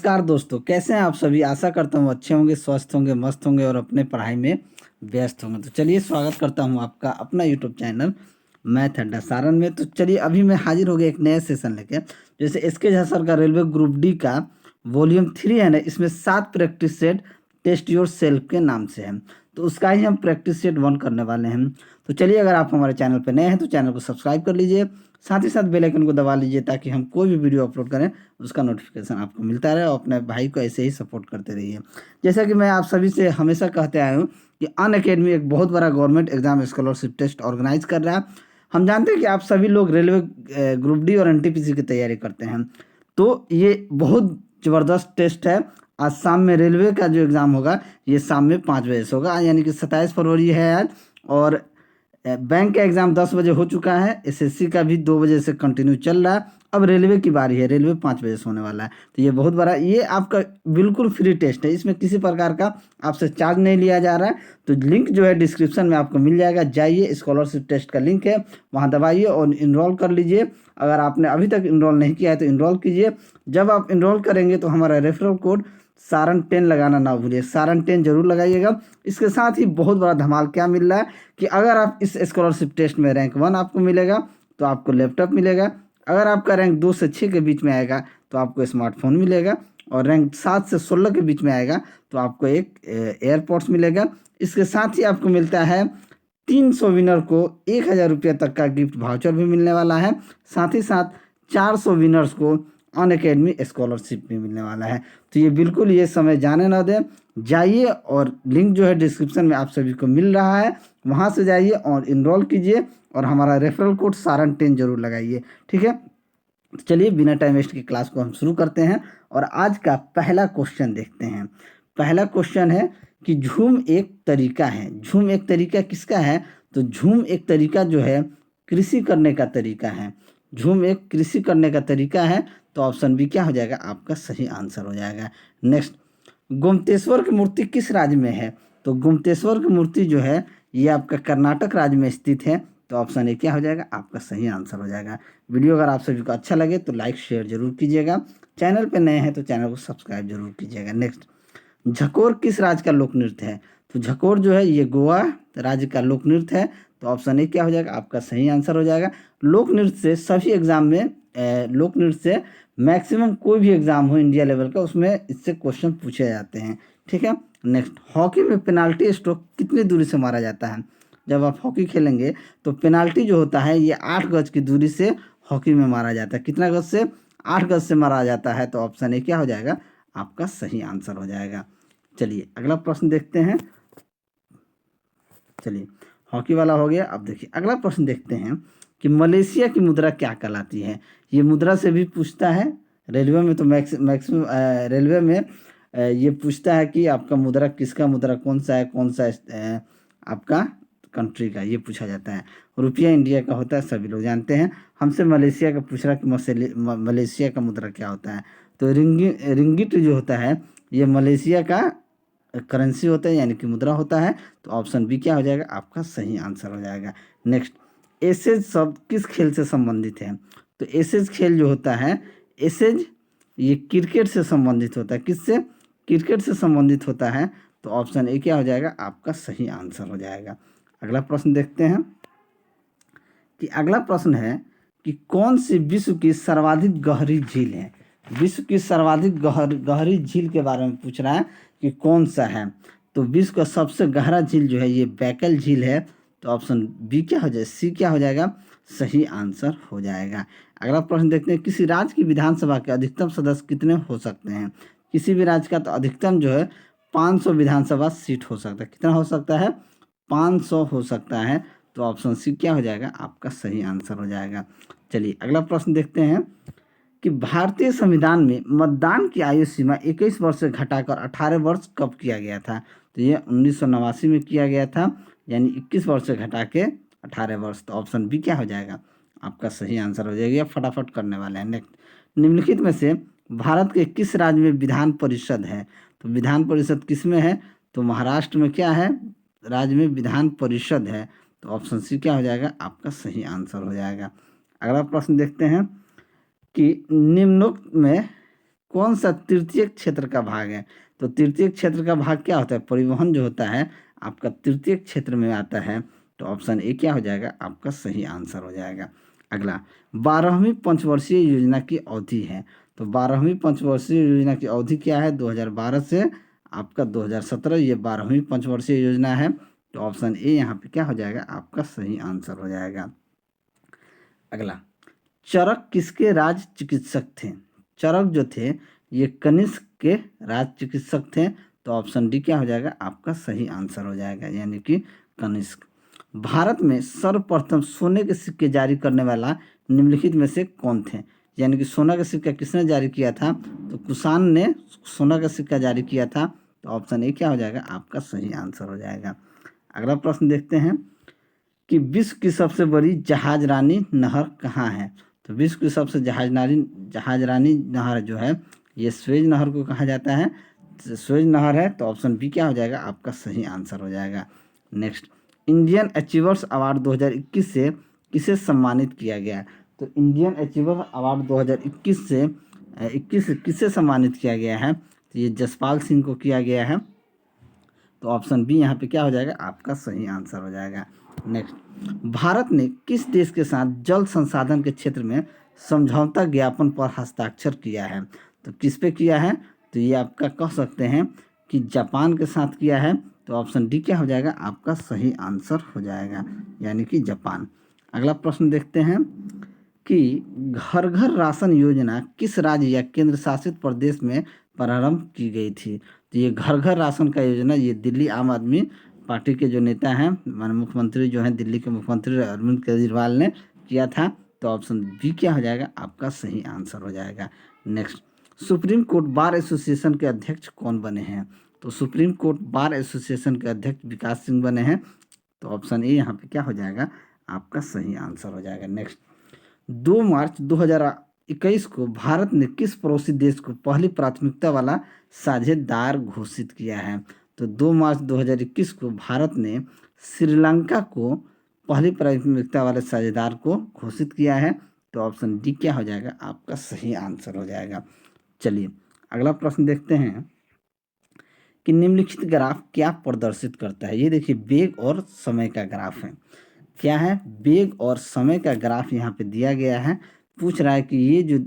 नमस्कार दोस्तों, कैसे हैं आप सभी। आशा करता हूँ अच्छे होंगे, स्वस्थ होंगे, मस्त होंगे और अपने पढ़ाई में व्यस्त होंगे। तो चलिए स्वागत करता हूँ आपका अपना यूट्यूब चैनल मैथ अड्डा सारण में। तो चलिए अभी मैं हाजिर हो गया एक नया सेशन लेके। जैसे एसके झा सर का रेलवे ग्रुप डी का वॉल्यूम 3 है ना, इसमें 7 practice set test yourself के नाम से है। तो उसका ही हम प्रैक्टिस सेट 1 करने वाले हैं। तो चलिए, अगर आप हमारे चैनल पर नए हैं तो चैनल को सब्सक्राइब कर लीजिए, साथ ही साथ बेल आइकन को दबा लीजिए ताकि हम कोई भी वीडियो अपलोड करें उसका नोटिफिकेशन आपको मिलता रहे और अपने भाई को ऐसे ही सपोर्ट करते रहिए। जैसा कि मैं आप सभी से हमेशा कहते आया हूँ कि अनअकैडमी एक बहुत बड़ा government exam scholarship test organise कर रहा है। हम जानते हैं कि आप सभी लोग रेलवे ग्रुप डी और एनटीपीसी की तैयारी करते हैं, तो ये बहुत ज़बरदस्त टेस्ट है। आज शाम में रेलवे का जो एग्ज़ाम होगा ये शाम में 5 बजे से होगा, यानी कि 27 फरवरी है आज। और बैंक का एग्ज़ाम 10 बजे हो चुका है, एसएससी का भी 2 बजे से कंटिन्यू चल रहा है। अब रेलवे की बारी है, रेलवे 5 बजे से होने वाला है। तो ये बहुत बड़ा, ये आपका बिल्कुल फ्री टेस्ट है, इसमें किसी प्रकार का आपसे चार्ज नहीं लिया जा रहा है। तो लिंक जो है डिस्क्रिप्शन में आपको मिल जाएगा, जाइए, स्कॉलरशिप टेस्ट का लिंक है, वहाँ दबाइए और इनरोल कर लीजिए। अगर आपने अभी तक इनरोल नहीं किया है तो इनरोल कीजिए। जब आप इनरोल करेंगे तो हमारा रेफरल कोड सारण 10 लगाना ना भूलिए, सारण 10 जरूर लगाइएगा। इसके साथ ही बहुत बड़ा धमाल क्या मिल रहा है कि अगर आप इस स्कॉलरशिप टेस्ट में रैंक 1 आपको मिलेगा तो आपको लैपटॉप मिलेगा। अगर आपका रैंक 2 से 6 के बीच में आएगा तो आपको स्मार्टफोन मिलेगा, और रैंक 7 से 16 के बीच में आएगा तो आपको एक एयरपोर्ट्स मिलेगा। इसके साथ ही आपको मिलता है 300 विनर को 1000 रुपये तक का गिफ्ट वाउचर भी मिलने वाला है। साथ ही साथ 400 विनर्स को अनअकैडमी स्कॉलरशिप भी मिलने वाला है। तो ये बिल्कुल ये समय जाने ना दें, जाइए, और लिंक जो है डिस्क्रिप्शन में आप सभी को मिल रहा है, वहाँ से जाइए और इनरोल कीजिए और हमारा रेफरल कोड सारण 10 जरूर लगाइए, ठीक है। तो चलिए बिना टाइम वेस्ट की क्लास को हम शुरू करते हैं और आज का पहला क्वेश्चन देखते हैं। पहला क्वेश्चन है कि झूम एक तरीका है। झूम एक तरीका किसका है? तो झूम एक तरीका जो है कृषि करने का तरीका है। झूम एक कृषि करने का तरीका है, तो ऑप्शन बी क्या हो जाएगा? आपका सही आंसर हो जाएगा। नेक्स्ट, गोमतेश्वर की मूर्ति किस राज्य में है? तो गोमतेश्वर की मूर्ति जो है ये आपका कर्नाटक राज्य में स्थित है, तो ऑप्शन ए क्या हो जाएगा? आपका सही आंसर हो जाएगा। वीडियो अगर आप सभी को अच्छा लगे तो लाइक शेयर जरूर कीजिएगा, चैनल पे नए हैं तो चैनल को सब्सक्राइब जरूर कीजिएगा। नेक्स्ट, झकोर किस राज्य का लोक नृत्य है? तो झकोर जो है ये गोवा राज्य का लोक नृत्य है, तो ऑप्शन ए क्या हो जाएगा? आपका सही आंसर हो जाएगा। लोक नृत्य से सभी एग्जाम में लोक नृत्य से मैक्सिमम कोई भी एग्जाम हो इंडिया लेवल का उसमें इससे क्वेश्चन पूछे जाते हैं, ठीक है। नेक्स्ट, हॉकी में पेनाल्टी स्ट्रोक कितनी दूरी से मारा जाता है? जब आप हॉकी खेलेंगे तो पेनाल्टी जो होता है ये 8 गज की दूरी से हॉकी में मारा जाता है। कितना गज से? 8 गज से मारा जाता है, तो ऑप्शन ए क्या हो जाएगा? आपका सही आंसर हो जाएगा। चलिए अगला प्रश्न देखते हैं। चलिए हॉकी वाला हो गया। अब देखिए अगला प्रश्न देखते हैं कि मलेशिया की मुद्रा क्या कहलाती है? ये मुद्रा से भी पूछता है रेलवे में, तो मैक्सिमम रेलवे में ये पूछता है कि आपका मुद्रा किसका मुद्रा कौन सा है, कौन सा आपका कंट्री का, ये पूछा जाता है। रुपया इंडिया का होता है, सभी लोग जानते हैं। हमसे मलेशिया का पूछ रहा कि मलेशिया का मुद्रा क्या होता है? तो रिंगिट जो होता है ये मलेशिया का करेंसी होता है, यानी कि मुद्रा होता है, तो ऑप्शन बी क्या हो जाएगा? आपका सही आंसर हो जाएगा। नेक्स्ट, एसेज शब्द किस खेल से संबंधित है? तो एसेज खेल जो होता है, एसेज ये क्रिकेट से संबंधित होता है। किससे? क्रिकेट से संबंधित होता है, तो ऑप्शन ए क्या हो जाएगा? आपका सही आंसर हो जाएगा। अगला प्रश्न देखते हैं कि अगला प्रश्न है कि कौन सी विश्व की सर्वाधिक गहरी झील है? विश्व की सर्वाधिक गहरी झील के बारे में पूछ रहा है कि कौन सा है। तो विश्व का सबसे गहरा झील जो है ये बैकल झील है, तो ऑप्शन बी क्या हो जाएगा? सी क्या हो जाएगा? सही आंसर हो जाएगा। अगला प्रश्न देखते हैं, किसी राज्य की विधानसभा के अधिकतम सदस्य कितने हो सकते हैं? किसी भी राज्य का तो अधिकतम जो है 500 विधानसभा सीट हो सकता है। कितना हो सकता है? 500 हो सकता है, तो ऑप्शन सी क्या हो जाएगा? आपका सही आंसर हो जाएगा। चलिए अगला प्रश्न देखते हैं कि भारतीय संविधान में मतदान की आयु सीमा 21 वर्ष से घटाकर 18 वर्ष कब किया गया था? तो ये 1989 में किया गया था, यानी 21 वर्ष से घटा के 18 वर्ष, तो ऑप्शन बी क्या हो जाएगा? आपका सही आंसर हो जाएगा। फटाफट करने वाले हैं। नेक्स्ट, निम्नलिखित में से भारत के किस राज्य में विधान परिषद है? तो विधान परिषद किस में है? तो महाराष्ट्र में क्या है? राज्य में विधान परिषद है, तो ऑप्शन सी क्या हो जाएगा? आपका सही आंसर हो जाएगा। अगला प्रश्न देखते हैं कि निम्नोक्त में कौन सा तृतीय क्षेत्र का भाग है? तो तृतीय क्षेत्र का भाग क्या होता है? परिवहन जो होता है आपका तृतीय क्षेत्र में आता है। तो ऑप्शन ए क्या हो जाएगा? आपका सही आंसर हो जाएगा। अगला, 12वीं पंचवर्षीय योजना की अवधि है। तो 12वीं पंचवर्षीय योजना की अवधि क्या है? 2012 से आपका 2017, ये 12वीं पंचवर्षीय योजना है। तो ऑप्शन ए यहाँ पे क्या हो जाएगा? आपका सही आंसर हो जाएगा। अगला, चरक किसके राज चिकित्सक थे? चरक जो थे ये कनिष्क के राज चिकित्सक थे। तो ऑप्शन डी क्या हो जाएगा? आपका सही आंसर हो जाएगा, यानी कि कनिष्क। भारत में सर्वप्रथम सोने के सिक्के जारी करने वाला निम्नलिखित में से कौन थे? यानी कि सोना का सिक्का किसने जारी किया था? तो कुषाण ने सोना का सिक्का जारी किया था। तो ऑप्शन ए क्या हो जाएगा? आपका सही आंसर हो जाएगा। अगला प्रश्न देखते हैं कि विश्व की सबसे बड़ी जहाजरानी नहर कहाँ है? तो विश्व की सबसे जहाजरानी नहर जो है ये स्वेज नहर को कहा जाता है। स्वेज नहर है। तो ऑप्शन बी क्या हो जाएगा? आपका सही आंसर हो जाएगा। नेक्स्ट, इंडियन अचीवर्स अवार्ड 2021 से किसे सम्मानित किया गया? तो इंडियन अचीवर अवार्ड 2021 से 21 किसे सम्मानित किया गया है? तो ये जसपाल सिंह को किया गया है। तो ऑप्शन बी यहाँ पे क्या हो जाएगा? आपका सही आंसर हो जाएगा। नेक्स्ट, भारत ने किस देश के साथ जल संसाधन के क्षेत्र में समझौता ज्ञापन पर हस्ताक्षर किया है? तो किस पे किया है? तो ये आपका कह सकते हैं कि जापान के साथ किया है। तो ऑप्शन डी क्या हो जाएगा? आपका सही आंसर हो जाएगा, यानी कि जापान। अगला प्रश्न देखते हैं कि घर घर राशन योजना किस राज्य या केंद्र शासित प्रदेश में प्रारंभ की गई थी? तो ये घर घर राशन का योजना ये दिल्ली आम आदमी पार्टी के जो नेता हैं, माननीय मुख्यमंत्री जो हैं दिल्ली के मुख्यमंत्री अरविंद केजरीवाल ने किया था। तो ऑप्शन बी क्या हो जाएगा? आपका सही आंसर हो जाएगा। Next, supreme court bar association के अध्यक्ष कौन बने हैं? तो सुप्रीम कोर्ट बार एसोसिएशन के अध्यक्ष विकास सिंह बने हैं। तो ऑप्शन ए यहाँ पे क्या हो जाएगा? आपका सही आंसर हो जाएगा। नेक्स्ट, 2 मार्च 2021 को भारत ने किस पड़ोसी देश को पहली प्राथमिकता वाला साझेदार घोषित किया है? तो 2 मार्च 2021 को भारत ने श्रीलंका को पहली प्राथमिकता वाले साझेदार को घोषित किया है। तो ऑप्शन डी क्या हो जाएगा? आपका सही आंसर हो जाएगा। चलिए अगला प्रश्न देखते हैं कि निम्नलिखित ग्राफ क्या प्रदर्शित करता है? ये देखिए वेग और समय का ग्राफ है। क्या है? वेग और समय का ग्राफ यहाँ पे दिया गया है। पूछ रहा है कि ये जो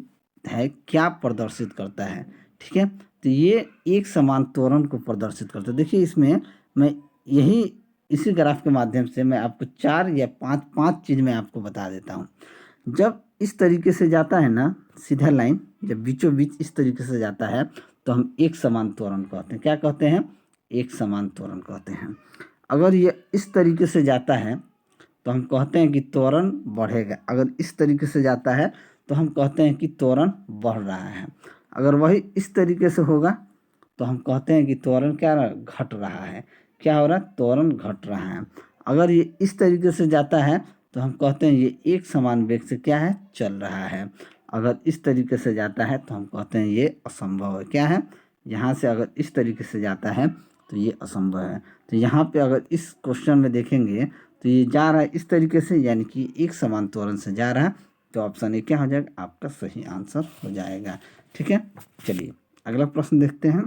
है क्या प्रदर्शित करता है। ठीक है, तो ये एक समान त्वरण को प्रदर्शित करता है। देखिए इसमें मैं यही इसी ग्राफ के माध्यम से मैं आपको 4 या 5 चीज़ मैं आपको बता देता हूँ। जब इस तरीके से जाता है ना सीधा लाइन, जब बीचों बीच इस तरीके से जाता है तो हम एक समान त्वरण कहते हैं। क्या कहते हैं? एक समान त्वरण कहते हैं। अगर ये इस तरीके से जाता है तो हम कहते हैं कि त्वरण बढ़ेगा। अगर इस तरीके से जाता है तो हम कहते हैं कि त्वरण बढ़ रहा है। अगर वही इस तरीके से होगा तो हम कहते हैं कि त्वरण क्या घट रहा है। क्या हो रहा है? त्वरण घट रहा है। अगर ये इस तरीके से जाता है तो हम कहते हैं ये एक समान वेग से क्या है? चल रहा है। अगर इस तरीके से जाता है तो हम कहते हैं ये असंभव है। क्या है? यहाँ से अगर इस तरीके से जाता है तो ये असंभव है। तो यहाँ पे अगर इस क्वेश्चन में देखेंगे तो ये जा रहा है इस तरीके से, यानी कि एक समान त्वरण से जा रहा है। तो ऑप्शन ए क्या हो जाएगा? आपका सही आंसर हो जाएगा। ठीक है, चलिए अगला प्रश्न देखते हैं।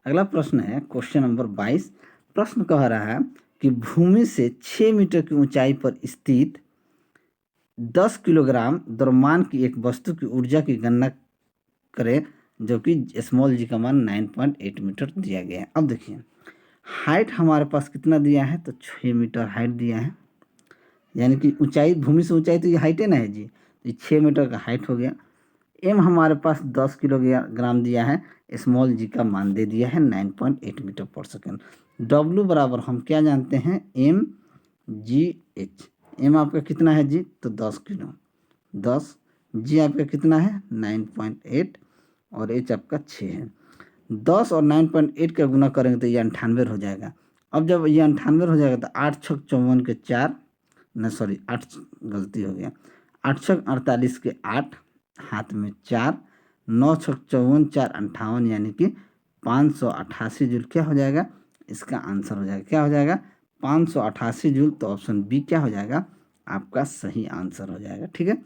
अगला प्रश्न है क्वेश्चन नंबर 22। प्रश्न कह रहा है कि भूमि से 6 मीटर की ऊंचाई पर स्थित 10 किलोग्राम द्रव्यमान की एक वस्तु की ऊर्जा की गणना करें, जो कि स्मॉल जी का मान 9.8 मीटर दिया गया है। अब देखिए हाइट हमारे पास कितना दिया है? तो 6 मीटर हाइट दिया है, यानी कि ऊंचाई भूमि से ऊंचाई तो ये हाइट है ना है जी, तो ये 6 मीटर का हाइट हो गया। एम हमारे पास 10 किलोग्राम दिया है, स्मॉल जी का मान दे दिया है 9.8 मीटर पर सेकेंड। डब्ल्यू बराबर हम क्या जानते हैं? M G H. एम आपका कितना है जी? तो 10 किलो 10। जी आपका कितना है? 9.8 और एच आपका 6 है। 10 और 9.8 का गुना करेंगे तो ये 98 हो जाएगा। अब जब ये 98 हो जाएगा तो 8 छक 54 के 4, न सॉरी 8 गलती हो गया, 8 छक 48 के 8, हाथ में 4, 9 छक 54 4 58, यानी कि 588 जूल क्या हो जाएगा? इसका आंसर हो जाएगा। क्या हो जाएगा? 588 जूल। तो ऑप्शन बी क्या हो जाएगा? आपका सही आंसर हो जाएगा। ठीक है,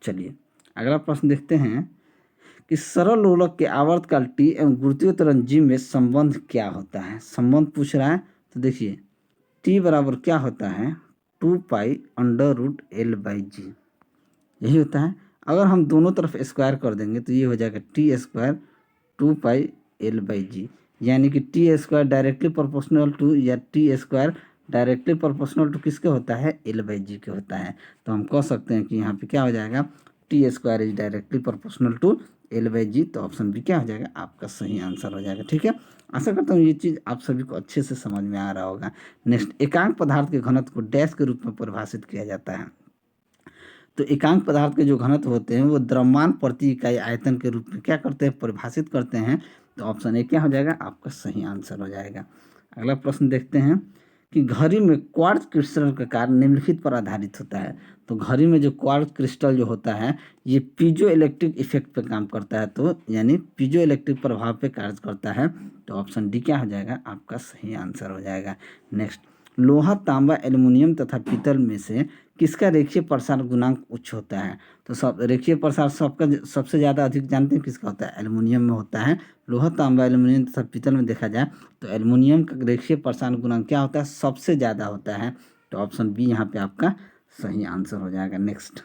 चलिए अगला प्रश्न देखते हैं कि सरल लोलक के आवर्तकाल टी एवं गुरुत्वीय त्वरण जी में संबंध क्या होता है। संबंध पूछ रहा है तो देखिए टी बराबर क्या होता है 2π√L/g यही होता है। अगर हम दोनों तरफ स्क्वायर कर देंगे तो ये हो जाएगा t² 2πL/g, यानी कि t² डायरेक्टली प्रोपोर्शनल टू या t² डायरेक्टली प्रोपोर्शनल टू किसके होता है L/g के होता है। तो हम कह सकते हैं कि यहाँ पे क्या हो जाएगा t² is directly proportional to L/g। तो ऑप्शन बी क्या हो जाएगा आपका सही आंसर हो जाएगा। ठीक है, आशा करता हूँ ये चीज़ आप सभी को अच्छे से समझ में आ रहा होगा। नेक्स्ट, एकांक पदार्थ के घनत्व को डैश के रूप में परिभाषित किया जाता है। तो एकांक पदार्थ के जो घनत्व होते हैं वो द्रव्यमान प्रति इकाई आयतन के रूप में क्या करते हैं परिभाषित करते हैं। तो ऑप्शन ए क्या हो जाएगा आपका सही आंसर हो जाएगा। अगला प्रश्न देखते हैं कि घड़ी में क्वार्ट्ज क्रिस्टल का कार्य निम्नलिखित पर आधारित होता है। तो घड़ी में जो क्वार्ट्ज क्रिस्टल जो होता है ये पीजो इलेक्ट्रिक इफेक्ट पे काम करता है, तो यानी पीजो इलेक्ट्रिक प्रभाव पे कार्य करता है। तो ऑप्शन डी क्या हो जाएगा आपका सही आंसर हो जाएगा। नेक्स्ट, लोहा, तांबा, एल्युमिनियम तथा पीतल में से किसका रेखीय प्रसार गुणांक उच्च होता है। तो सब रेखीय प्रसार सबका सबसे ज़्यादा अधिक जानते हैं किसका होता है एल्युमिनियम में होता है। लोहा, तांबा, एल्युमिनियम तथा पीतल में देखा जाए तो एल्युमिनियम का रेखीय प्रसार गुणांक क्या होता है सबसे ज़्यादा होता है। तो ऑप्शन बी यहाँ पे आपका सही आंसर हो जाएगा। नेक्स्ट,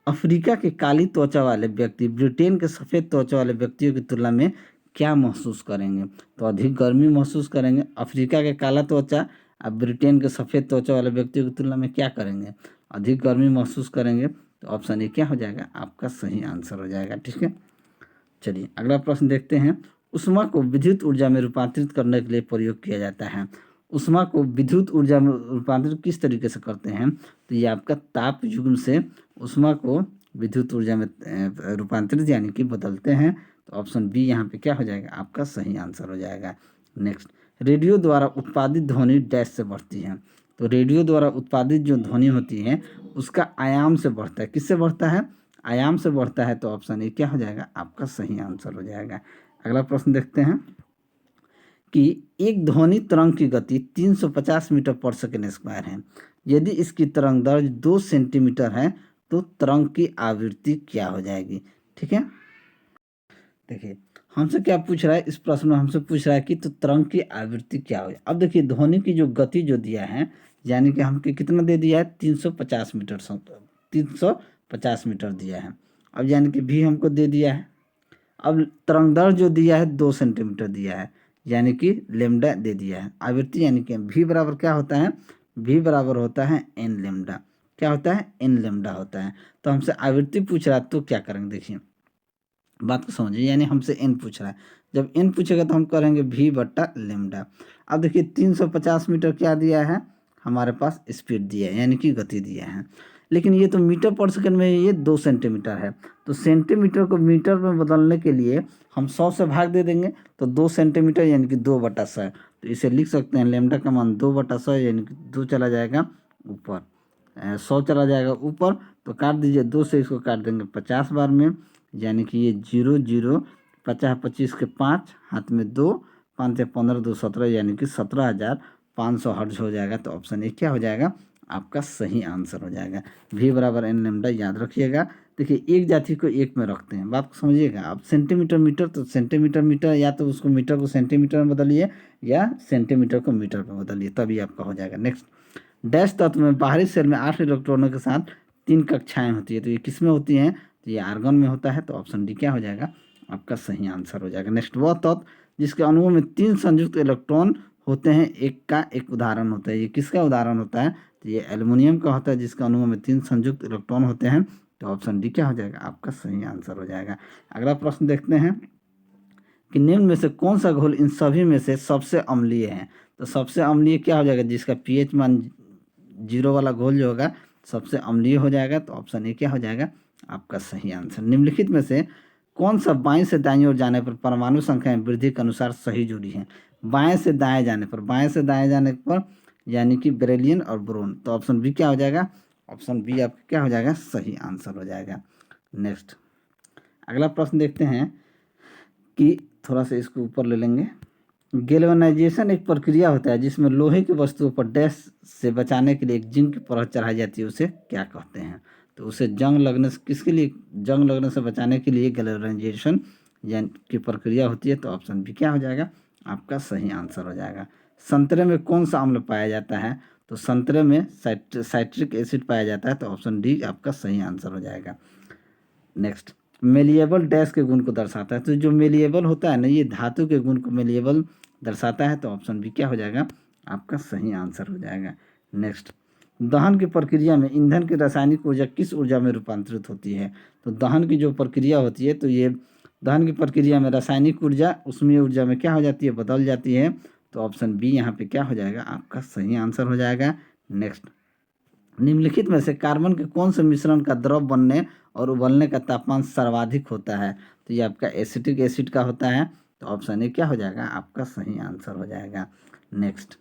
अफ्रीका के काली त्वचा वाले व्यक्ति ब्रिटेन के सफ़ेद त्वचा वाले व्यक्तियों की तुलना में क्या महसूस करेंगे। तो अधिक गर्मी महसूस करेंगे। अफ्रीका के काला त्वचा अब ब्रिटेन के सफ़ेद त्वचा वाले व्यक्तियों की तुलना में क्या करेंगे अधिक गर्मी महसूस करेंगे। तो ऑप्शन ए क्या हो जाएगा आपका सही आंसर हो जाएगा। ठीक है, चलिए अगला प्रश्न देखते हैं। ऊष्मा को विद्युत ऊर्जा में रूपांतरित करने के लिए प्रयोग किया जाता है। ऊष्मा को विद्युत ऊर्जा में रूपांतरित किस तरीके से करते हैं। तो ये आपका ताप युग्म से ऊष्मा को विद्युत ऊर्जा में रूपांतरित यानी कि बदलते हैं। तो ऑप्शन बी यहाँ पे क्या हो जाएगा आपका सही आंसर हो जाएगा। नेक्स्ट, रेडियो द्वारा उत्पादित ध्वनि डैश से बढ़ती है। तो रेडियो द्वारा उत्पादित जो ध्वनि होती है उसका आयाम से बढ़ता है। किससे बढ़ता है आयाम से बढ़ता है। तो ऑप्शन ए क्या हो जाएगा आपका सही आंसर हो जाएगा। अगला प्रश्न देखते हैं कि एक ध्वनि तरंग की गति 350 मीटर पर सेकेंड स्क्वायर है। यदि इसकी तरंग दैर्घ्य 2 सेंटीमीटर है तो तरंग की आवृत्ति क्या हो जाएगी। ठीक है, देखिए हमसे क्या पूछ रहा है इस प्रश्न में हमसे पूछ रहा है कि तो तरंग की आवृत्ति क्या हो। अब देखिए ध्वनि की जो गति जो दिया है यानी कि हमको कितना दे दिया है 350 मीटर 350 मीटर दिया है। अब यानी कि भी हमको दे दिया है। अब तरंगदैर्घ्य जो दिया है 2 सेंटीमीटर दिया है यानी कि लेमडा दे दिया है। आवृत्ति यानी कि भी बराबर क्या होता है भी बराबर होता है एन लेमडा। क्या होता है एन लेमडा होता है। तो हमसे आवृत्ति पूछ रहा है तो क्या करेंगे देखिए बात को समझिए। यानी हमसे एन पूछ रहा है, जब एन पूछेगा तो हम करेंगे भी बट्टा लेमडा। अब देखिए 350 मीटर क्या दिया है हमारे पास स्पीड दिया है यानी कि गति दिया है। लेकिन ये तो मीटर पर सेकंड में ये 2 सेंटीमीटर है। तो सेंटीमीटर को मीटर में बदलने के लिए हम 100 से भाग दे देंगे तो 2 सेंटीमीटर यानी कि 2/100। तो इसे लिख सकते हैं लेमडा का मान 2/100 यानी कि 2 चला जाएगा ऊपर 100 चला जाएगा ऊपर। तो काट दीजिए 2 से इसको काट देंगे 50 बार में यानी कि ये 0 0 50 25 के 5 हाथ में 2 5 से 15 2 17 यानी कि 17,500 हर्ट्ज हो जाएगा। तो ऑप्शन ए क्या हो जाएगा आपका सही आंसर हो जाएगा। भी बराबर एन लेमडा याद रखिएगा। देखिए एक जाति को एक में रखते हैं बात को समझिएगा। आप सेंटीमीटर मीटर तो सेंटीमीटर मीटर या तो उसको मीटर को सेंटीमीटर में बदलिए या सेंटीमीटर को मीटर में बदलिए तभी आपका हो जाएगा। नेक्स्ट, डैश तत्व में बाहरी सेल में 8 इलेक्ट्रॉनों के साथ 3 कक्षाएं होती है। तो ये किस में होती हैं तो ये आर्गन में होता है। तो ऑप्शन डी क्या हो जाएगा आपका सही आंसर हो जाएगा। नेक्स्ट, वह तत्व जिसके अणुओं में 3 संयुक्त इलेक्ट्रॉन होते हैं एक का एक उदाहरण होता है। ये किसका उदाहरण होता है तो ये एल्युमिनियम का होता है जिसके अणुओं में 3 संयुक्त इलेक्ट्रॉन होते हैं। तो ऑप्शन डी क्या हो जाएगा आपका सही आंसर हो जाएगा। अगला प्रश्न देखते हैं कि निम्न में से कौन सा घोल इन सभी में से सबसे अम्लीय है। तो सबसे अम्लीय क्या हो जाएगा जिसका पीएच मान 0 वाला घोल जो होगा सबसे अम्लीय हो जाएगा। तो ऑप्शन ए क्या हो जाएगा आपका सही आंसर। निम्नलिखित में से कौन सा बाएं से दाएं ओर जाने पर परमाणु संख्या में वृद्धि के अनुसार सही जुड़ी है। बाएं से दाएं जाने पर यानी कि बेरिलियम और बोरोन। तो ऑप्शन बी क्या हो जाएगा ऑप्शन बी आपका क्या हो जाएगा सही आंसर हो जाएगा। नेक्स्ट, अगला प्रश्न देखते हैं कि थोड़ा सा इसको ऊपर ले लेंगे। गैल्वेनाइजेशन एक प्रक्रिया होता है जिसमें लोहे की वस्तुओं पर डैश से बचाने के लिए एक जिंक की परत चढ़ाई जाती है, उसे क्या कहते हैं। तो उसे जंग लगने से किसके लिए, जंग लगने से बचाने के लिए गैल्वेनाइजेशन यानी की प्रक्रिया होती है। तो ऑप्शन बी क्या हो जाएगा, आपका सही आंसर हो जाएगा। संतरे में कौन सा अम्ल पाया जाता है, तो संतरे में साइट्रिक एसिड पाया जाता है। तो ऑप्शन डी आपका सही आंसर हो जाएगा। नेक्स्ट, मेलिएबल डैश के गुण को दर्शाता है। तो जो मेलिएबल होता है ना, ये धातु के गुण को मेलिएबल दर्शाता है। तो ऑप्शन बी क्या हो जाएगा, आपका सही आंसर हो जाएगा। नेक्स्ट, दहन की प्रक्रिया में ईंधन की रासायनिक ऊर्जा किस ऊर्जा में रूपांतरित होती है। तो दहन की जो प्रक्रिया होती है, तो ये दहन की प्रक्रिया में रासायनिक ऊर्जा उसमें ऊर्जा में क्या हो जाती है, बदल जाती है। तो ऑप्शन बी यहाँ पे क्या हो जाएगा, आपका सही आंसर हो जाएगा। नेक्स्ट, निम्नलिखित में से कार्बन के कौन से मिश्रण का द्रव बनने और उबलने का तापमान सर्वाधिक होता है। तो ये आपका एसिटिक एसिड का होता है। तो ऑप्शन ए क्या हो जाएगा, आपका सही आंसर हो जाएगा। नेक्स्ट,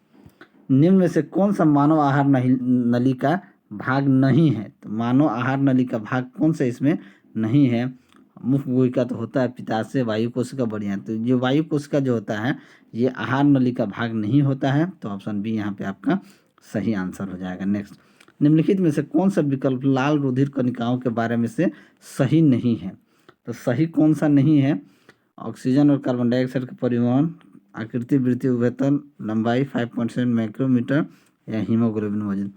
निम्न में से कौन सा मानव आहार नली का भाग नहीं है। तो मानव आहार नली का भाग कौन सा इसमें नहीं है। मुख्य गुहिका तो होता है पित्ताशय, वायु कोशिका, बढ़िया। तो ये वायु कोशिका जो होता है ये आहार नली का भाग नहीं होता है। तो ऑप्शन बी यहाँ पे आपका सही आंसर हो जाएगा। नेक्स्ट, निम्नलिखित में से कौन सा विकल्प लाल रुधिर कणिकाओं के बारे में से सही नहीं है। तो सही कौन सा नहीं है, ऑक्सीजन और कार्बन डाइऑक्साइड का परिवहन, आकृति वृत्ति उभयतल लंबाई 5.7 माइक्रोमीटर या हीमोग्लोबिन वजन।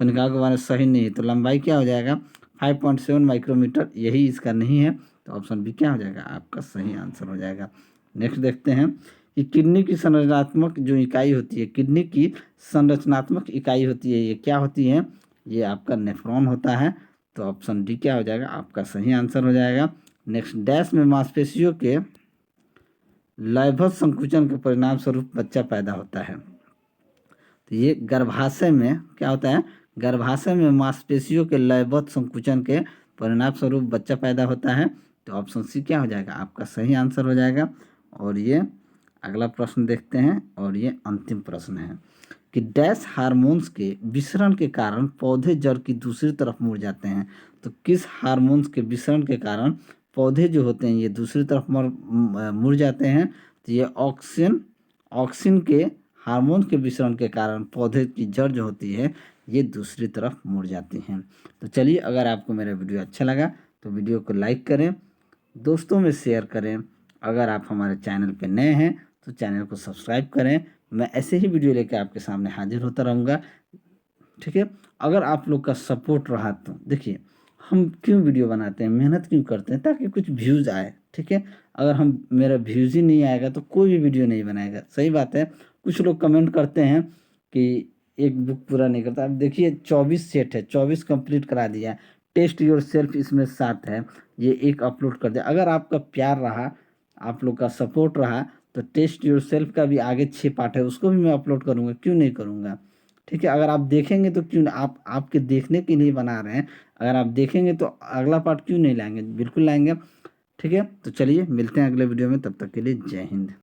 कणिकाओं के बारे में सही नहीं है, तो लंबाई क्या हो जाएगा, 5.7 माइक्रोमीटर, यही इसका नहीं है। तो ऑप्शन बी क्या हो जाएगा, आपका सही आंसर हो जाएगा। नेक्स्ट देखते हैं कि किडनी की संरचनात्मक जो इकाई होती है, किडनी की संरचनात्मक इकाई होती है, ये क्या होती है, ये आपका नेफ्रॉन होता है। तो ऑप्शन डी क्या हो जाएगा, आपका सही आंसर हो जाएगा। नेक्स्ट, डैश में मांसपेशियों के लयबद्ध संकुचन के परिणाम स्वरूप बच्चा पैदा होता है। तो ये गर्भाशय में क्या होता है, गर्भाशय में मांसपेशियों के लयबद्ध संकुचन के परिणाम स्वरूप बच्चा पैदा होता है। तो ऑप्शन सी क्या हो जाएगा, आपका सही आंसर हो जाएगा। और ये अगला प्रश्न देखते हैं, और ये अंतिम प्रश्न है कि डैश हार्मोन्स के विसरण के कारण पौधे जड़ की दूसरी तरफ मुड़ जाते हैं। तो किस हार्मोन्स के विसरण के कारण पौधे जो होते हैं ये दूसरी तरफ मुड़ जाते हैं। तो ये ऑक्सिन के हार्मोन के विसरण के कारण पौधे की जड़ जो होती है ये दूसरी तरफ मुड़ जाती हैं। तो चलिए, अगर आपको मेरा वीडियो अच्छा लगा तो वीडियो को लाइक करें, दोस्तों में शेयर करें। अगर आप हमारे चैनल पर नए हैं तो चैनल को सब्सक्राइब करें। मैं ऐसे ही वीडियो लेकर आपके सामने हाजिर होता रहूँगा, ठीक है। अगर आप लोग का सपोर्ट रहा तो देखिए, हम क्यों वीडियो बनाते हैं, मेहनत क्यों करते हैं, ताकि कुछ व्यूज़ आए, ठीक है। अगर हम मेरा व्यूज़ ही नहीं आएगा तो कोई भी वीडियो नहीं बनाएगा, सही बात है। कुछ लोग कमेंट करते हैं कि एक बुक पूरा नहीं करता। अब देखिए 24 सेट है, 24 कंप्लीट करा दिया। टेस्ट योर सेल्फ इसमें 7 है, ये एक अपलोड कर दिया। अगर आपका प्यार रहा, आप लोग का सपोर्ट रहा तो टेस्ट योर सेल्फ का भी आगे 6 पार्ट है, उसको भी मैं अपलोड करूँगा, क्यों नहीं करूँगा, ठीक है। अगर आप देखेंगे तो क्यों, आप आपके देखने के लिए बना रहे हैं, अगर आप देखेंगे तो अगला पार्ट क्यों नहीं लाएंगे, बिल्कुल लाएंगे, ठीक है। तो चलिए मिलते हैं अगले वीडियो में, तब तक के लिए जय हिंद।